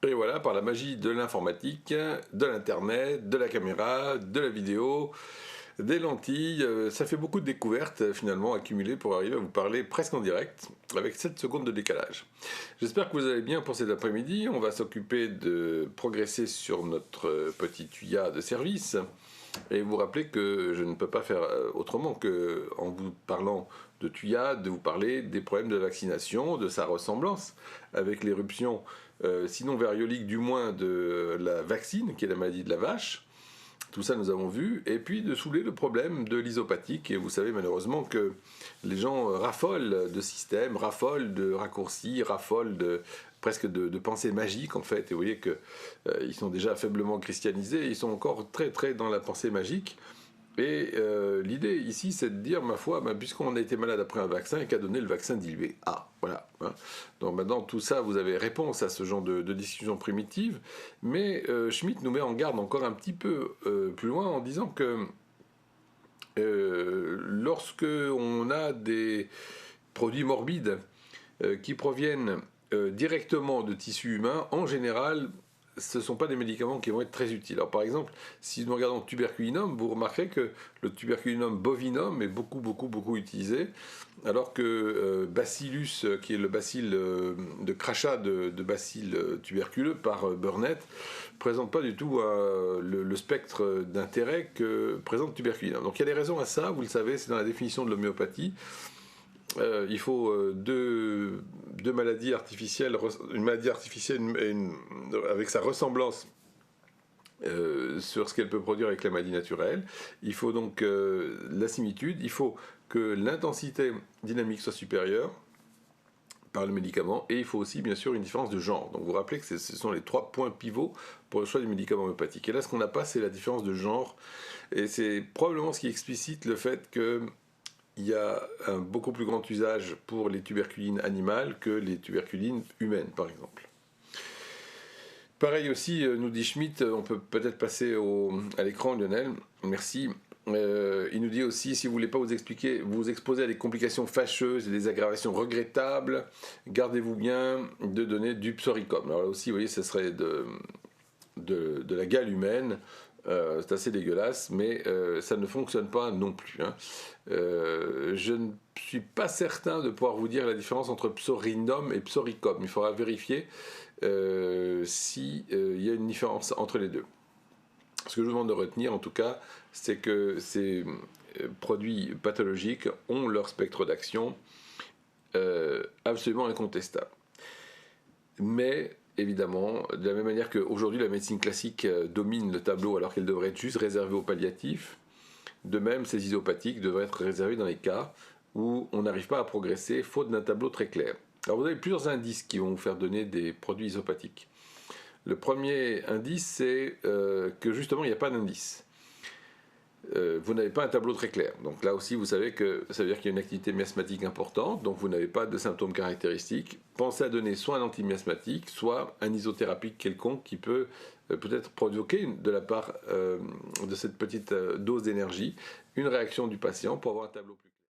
Et voilà, par la magie de l'informatique, de l'internet, de la caméra, de la vidéo, des lentilles, ça fait beaucoup de découvertes finalement accumulées pour arriver à vous parler presque en direct, avec 7 secondes de décalage. J'espère que vous allez bien pour cet après-midi. On va s'occuper de progresser sur notre petit tuya de service. Et vous rappelez que je ne peux pas faire autrement que, en vous parlant de tuya, de vous parler des problèmes de vaccination, de sa ressemblance avec l'éruption, sinon variolique du moins de la vaccine, qui est la maladie de la vache. Tout ça nous avons vu, et puis de soulever le problème de l'isopathique. Et vous savez malheureusement que les gens raffolent de systèmes, raffolent de raccourcis, raffolent presque de pensées magiques en fait. Et vous voyez qu'ils sont déjà faiblement christianisés, ils sont encore très très dans la pensée magique. Et l'idée ici, c'est de dire, ma foi, puisqu'on a été malade après un vaccin, et qu'a donné le vaccin dilué. Ah, voilà. Hein. Donc maintenant, tout ça, vous avez réponse à ce genre de discussion primitive. Mais Schmitt nous met en garde encore un petit peu plus loin en disant que lorsque on a des produits morbides qui proviennent directement de tissus humains, en général, ce ne sont pas des médicaments qui vont être très utiles. Alors par exemple, si nous regardons tuberculinum, vous remarquerez que le tuberculinum bovinum est beaucoup utilisé, alors que Bacillus, qui est le bacille de crachat de bacilles tuberculeux par Burnett, ne présente pas du tout le spectre d'intérêt que présente tuberculinum. Donc il y a des raisons à ça, vous le savez, c'est dans la définition de l'homéopathie. Il faut deux maladies artificielles, une maladie artificielle avec sa ressemblance sur ce qu'elle peut produire avec la maladie naturelle. Il faut donc la similitude, il faut que l'intensité dynamique soit supérieure par le médicament, et il faut aussi bien sûr une différence de genre. Donc vous vous rappelez que ce sont les 3 points pivots pour le choix du médicament homéopathique. Et là ce qu'on n'a pas, c'est la différence de genre, et c'est probablement ce qui explicite le fait que il y a un beaucoup plus grand usage pour les tuberculines animales que les tuberculines humaines, par exemple. Pareil aussi, nous dit Schmitt, on peut peut-être passer à l'écran, Lionel, merci. Il nous dit aussi, si vous ne voulez pas vous exposer à des complications fâcheuses et des aggravations regrettables, gardez-vous bien de donner du psoricum. Alors là aussi, vous voyez, ce serait de la gale humaine. C'est assez dégueulasse, mais ça ne fonctionne pas non plus. Hein. Je ne suis pas certain de pouvoir vous dire la différence entre psorinum et psoricum. Il faudra vérifier s'il y a une différence entre les deux. Ce que je vous demande de retenir, en tout cas, c'est que ces produits pathologiques ont leur spectre d'action absolument incontestable. Mais évidemment, de la même manière qu'aujourd'hui la médecine classique domine le tableau alors qu'elle devrait être juste réservée aux palliatifs, de même ces isopathiques devraient être réservés dans les cas où on n'arrive pas à progresser faute d'un tableau très clair. Alors vous avez plusieurs indices qui vont vous faire donner des produits isopathiques. Le premier indice, c'est que justement il n'y a pas d'indice. Vous n'avez pas un tableau très clair. Donc là aussi, vous savez que ça veut dire qu'il y a une activité miasmatique importante, donc vous n'avez pas de symptômes caractéristiques. Pensez à donner soit un antimiasmatique, soit un isothérapeutique quelconque qui peut peut-être provoquer de la part de cette petite dose d'énergie une réaction du patient pour avoir un tableau plus clair.